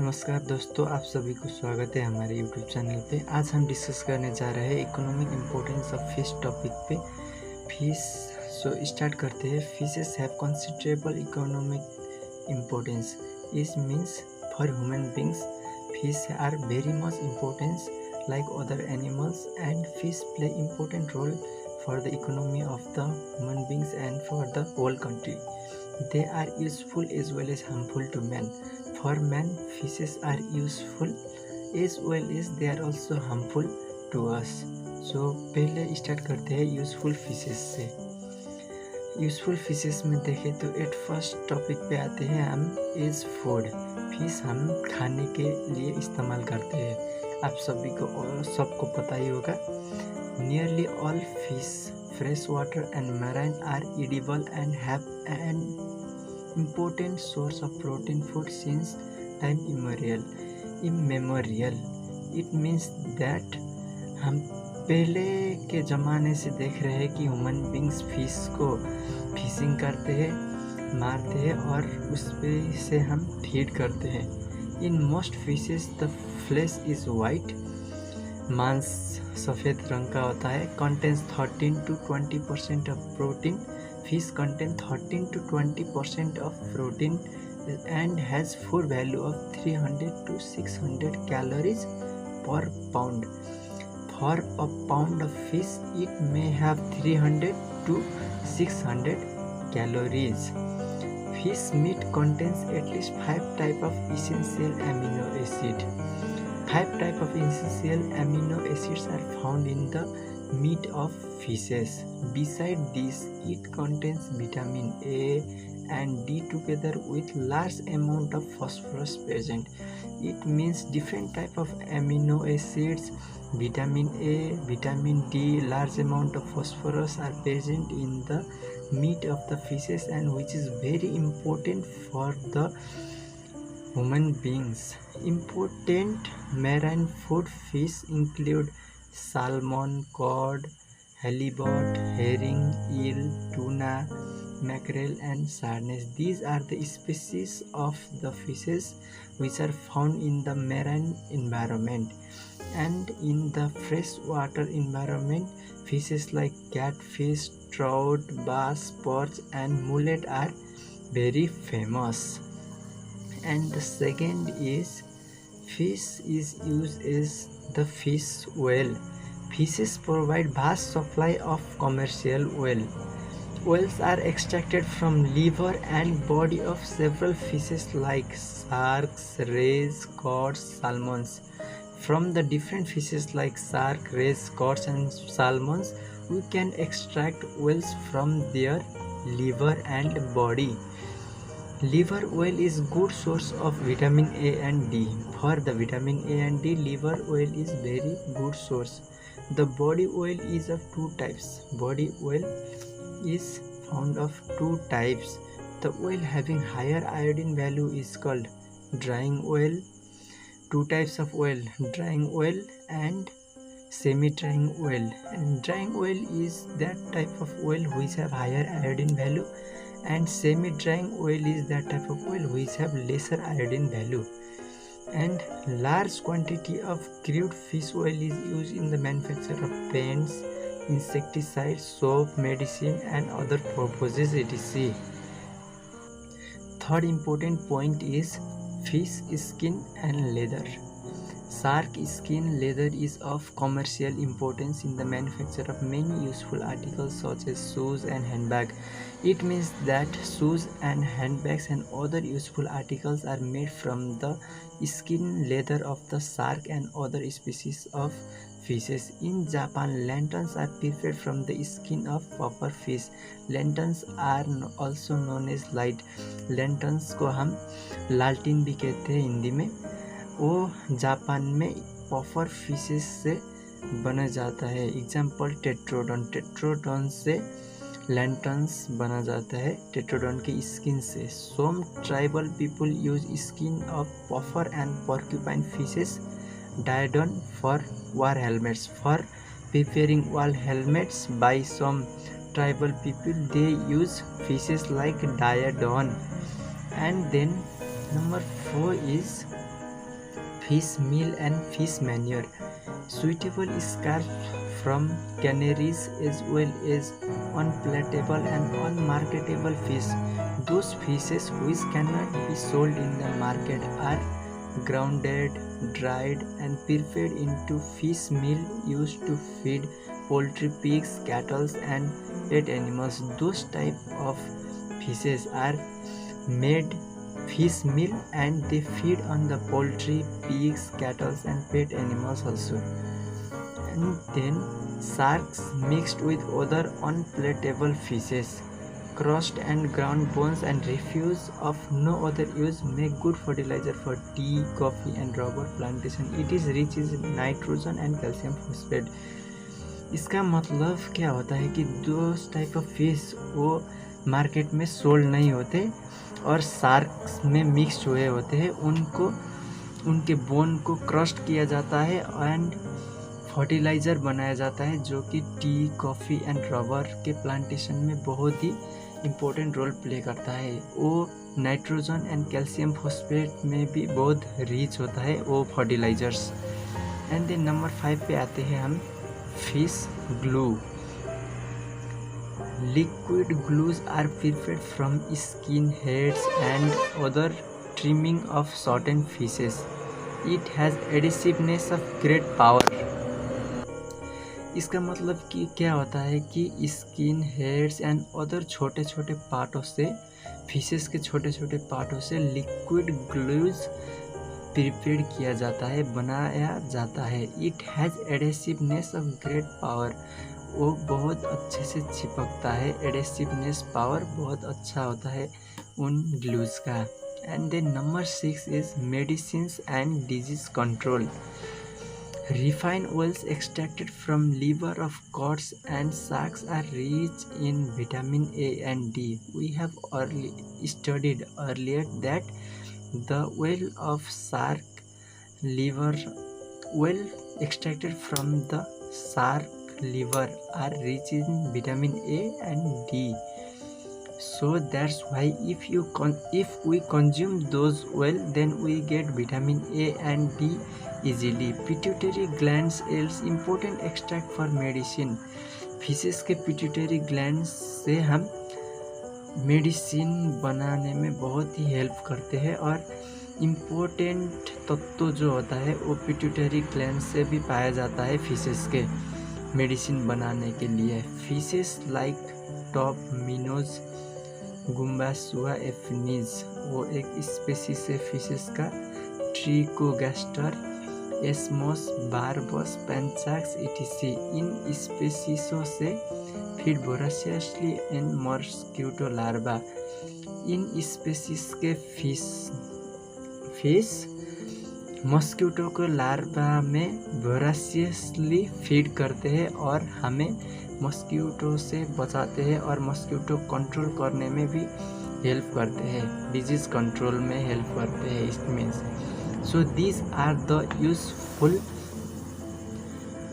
नमस्कार दोस्तों, आप सभी को स्वागत है हमारे यूट्यूब चैनल पे। आज हम डिस्कस करने जा रहे हैं economic importance of fish topic पे। फिश स्टार्ट करते हैं। Fishes have considerable economic importance. इस means for human beings fish are very much importance like other animals, and fish play important role for the economy of the human beings and for the whole country. They are useful as well as harmful to man. For man, fishes are useful as well as they are also harmful to us. So पहले start करते हैं useful fishes से। Useful fishes में देखें तो at first topic पे आते हैं हम एज फूड। फिश हम खाने के लिए इस्तेमाल करते हैं। आप सभी को और सबको पता ही होगा, nearly all fish fresh water and marine are edible and have an important source of protein food since time immemorial. It means that हम पहले के ज़माने से देख रहे हैं कि ह्यूमन बींग्स फिश को फिशिंग करते हैं, मारते हैं और उस पे से हम फीड करते हैं। In most fishes the flesh is white, मांस सफ़ेद रंग का होता है। Contains 13 to 20% of protein. Fish contain 13 to 20% of protein and has food value of 300 to 600 calories per pound. For a pound of fish it may have 300 to 600 calories. Fish meat contains at least 5 types of essential amino acids. 5 types of essential amino acids are found in the meat of fishes. Besides this, it contains vitamin A and D together with large amount of phosphorus present. It means different type of amino acids, vitamin A, vitamin D, large amount of phosphorus are present in the meat of the fishes, and which is very important for the human beings. Important marine food fish include salmon, cod, halibut, herring, eel, tuna, mackerel and sardines. These are the species of the fishes which are found in the marine environment. And in the freshwater environment, fishes like catfish, trout, bass, perch and mullet are very famous. And the second is fish is used as the fish oil. Fishes provide vast supply of commercial oil. Oils are extracted from liver and body of several fishes like sharks, rays, cods, salmons. From the different fishes like shark, rays, cods and salmons, we can extract oils from their liver and body. Liver oil is good source of vitamin A and D. For the vitamin A and D, liver oil is very good source. The body oil is of two types. Body oil is found of two types. The oil having higher iodine value is called drying oil. Two types of oil, drying oil and semi-drying oil. And drying oil is that type of oil which have higher iodine value, and semi-drying oil is that type of oil which have lesser iodine value. And large quantity of crude fish oil is used in the manufacture of paints, insecticides, soap, medicine and other purposes etc. Third important point is fish skin and leather. Shark skin leather is of commercial importance in the manufacture of many useful articles such as shoes and handbags. It means that shoes and handbags and other useful articles are made from the skin leather of the shark and other species of fishes. In Japan, lanterns are prepared from the skin of puffer fish. Lanterns are also known as light. Lanterns को हम लालटीन भी कहते हैं हिंदी में। वो Japan में puffer fishes से बना जाता है। एग्जाम्पल टेट्रोडॉन। टेट्रोडॉन से लैंटर्न्स बना जाता है, टेट्रोडॉन के स्किन से। Some tribal people use skin of puffer and porcupine fishes dyed on for war helmets. For preparing war helmets by some tribal people, they use fishes like diodon. And then number 4 is fish meal and fish manure. Suitable scarf from canneries as well as unpalatable and unmarketable fish. Those fishes which cannot be sold in the market are grounded, dried and prepared into fish meal used to feed poultry, pigs, cattle and pet animals. Those type of fishes are made fish meal and they feed on the poultry, pigs, cattle and pet animals also. And then sharks mixed with other unpalatable fishes, crushed and ground bones and refuse of no other use make good fertilizer for tea, coffee and rubber plantation. It is rich in nitrogen and calcium phosphate. इसका मतलब क्या होता है कि दो type of fish वो market में sold नहीं होते और शार्क्स में मिक्स हुए होते हैं, उनको उनके बोन को क्रस्ट किया जाता है एंड फर्टिलाइज़र बनाया जाता है जो कि टी, कॉफ़ी एंड रबर के प्लांटेशन में बहुत ही इम्पोर्टेंट रोल प्ले करता है। वो नाइट्रोजन एंड कैल्शियम फॉस्फेट में भी बहुत रिच होता है वो फर्टिलाइजर्स। एंड देन नंबर 5 पे आते हैं हम fish glue. Liquid glues are prepared from skin, heads and other trimming of certain fishes. It has adhesiveness of great power. इसका मतलब कि क्या होता है कि स्किन, हेड्स एंड अदर छोटे छोटे पार्टों से, फिशेस के छोटे छोटे पार्टों से लिक्विड ग्लूज प्रिपेयर किया जाता है, बनाया जाता है। It has adhesiveness of great power, वो बहुत अच्छे से चिपकता है। एडेसिवनेस पावर बहुत अच्छा होता है उन ग्लूज का। And then number 6 is medicines and disease control. Refined oils extracted from liver of cod and sharks are rich in vitamin A and D. We have studied earlier that the oil of shark liver, oil extracted from the shark liver are rich in vitamin A and D. So that's why if we consume those oil, then we get vitamin A and D easily. Pituitary glands is important extract for medicine. Fishes के pituitary gland से हम medicine बनाने में बहुत ही help करते हैं और important तत्व जो होता है वो पिट्यूटरी ग्लैंड से भी पाया जाता है फिशेस के मेडिसिन बनाने के लिए। फिशेस लाइक टॉप मिनोज गुम्बासुआ एफिनीज, वो एक स्पेसीज है फिशेस का। ट्रिकोगैस्टर, एस्मोस, बारबस, पेंचाक्स इटीसी, इन स्पेसीसों से feed voraciously and mosquito larva. इन स्पेसीज के फिश मॉस्किटो को लार्वा में वोराशियसली फीड करते हैं और हमें मॉस्किटो से बचाते हैं और मॉस्किटो कंट्रोल करने में भी हेल्प करते हैं, डिजीज कंट्रोल में हेल्प करते हैं। It means so these are the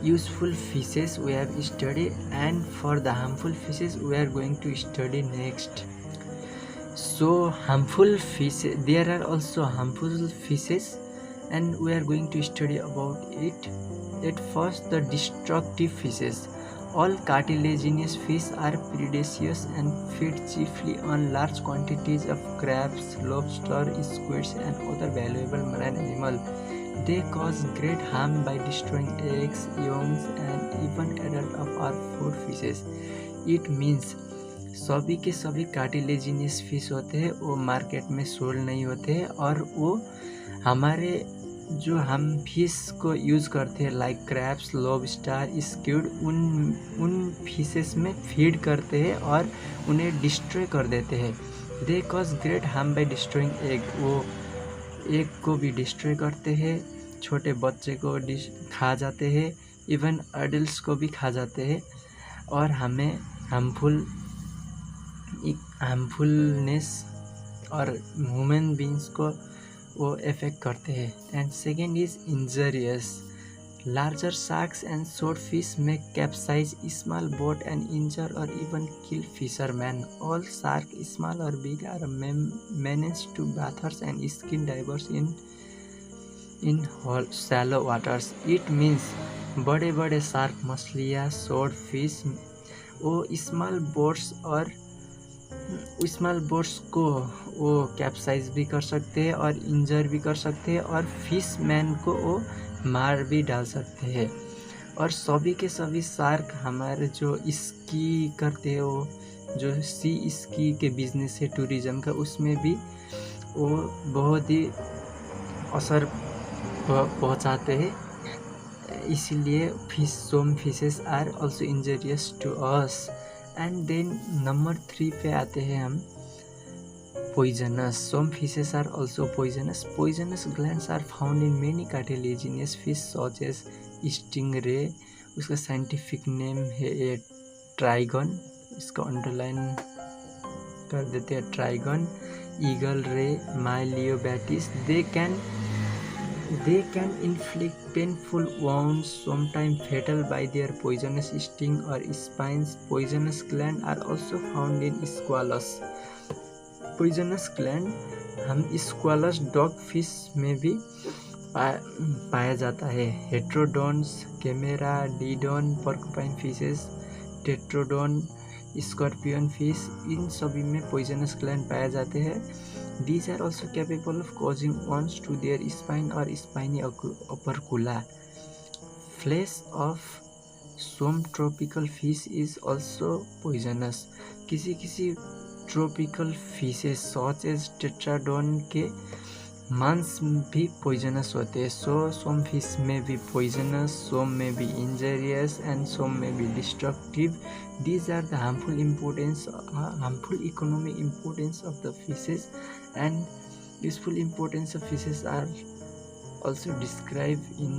useful fishes we have studied, and for the harmful fishes we are going to study next. So harmful fishes, there are also harmful fishes and we are going to study about it. At first, the destructive fishes. All cartilaginous fish are predaceous and feed chiefly on large quantities of crabs, lobster, squids and other valuable marine animals. They cause great harm by destroying eggs, youngs and even adults of our food fishes. It means सभी के सभी cartilaginous fish होते हैं, वो market में sold नहीं होते हैं और वो हमारे जो हम फिश को यूज़ करते हैं लाइक क्रैब्स, लॉबस्टर, स्क्विड, उन फिशेस में फीड करते हैं और उन्हें डिस्ट्रॉय कर देते हैं। They cause great harm bye destroying egg, वो एग को भी डिस्ट्रॉय करते हैं, छोटे बच्चे को खा जाते हैं, इवन एडल्ट्स को भी खा जाते हैं और हमें हार्मफुलनेस और ह्यूमन बींग्स को वो इफेक्ट करते हैं। And second is injurious. Larger sharks and sword fish may capsize small boat and injure or even kill fishermen. All sharks, small or big, are menaced to bathers and skin divers in shallow waters. It means बड़े बड़े shark मछलियाँ, sword fish, वो small boats को वो capsize भी कर सकते हैं और इंजर भी कर सकते हैं और फिशमैन को वो मार भी डाल सकते हैं। और सभी के सभी शार्क हमारे जो स्की करते हैं, वो जो सी स्की के बिजनेस है टूरिज़्म का, उसमें भी वो बहुत ही असर पहुंचाते हैं। इसीलिए some fishes are also injurious to us. And then number 3 पे आते हैं हम, poisonous. Some fishes are also poisonous. Poisonous glands are found in many cartilaginous fish such as stingray. उसका साइंटिफिक नेम है ट्राइगन, इसको अंडरलाइन कर देते हैं, ट्राइगन, ईगल रे, माइलियोबैटिस. They can inflict painful wounds, sometimes fatal, by their poisonous sting or spines. Poisonous glands are also found in squalus. Poisonous gland हम स्क्वालस dog fish में भी पाया जाता है. हेट्रोडोन्स, कैमेरा, डीडोन, पर्कुपाइन फिशेस, टेट्रोडोन, स्कॉर्पियन फिश, इन सभी में पॉइजनस ग्लैंड पाए जाते हैं. These are also capable of causing wounds to their spine or spiny opercula. Flesh of some tropical fish is also poisonous. किसी ट्रॉपिकल फिशेस सच एज टेट्राडोन के मांस भी poisonous होते हैं. some fish may be poisonous, some may be injurious, and some may be destructive. These are the harmful economic importance of the fishes, and useful importance of fishes are also described in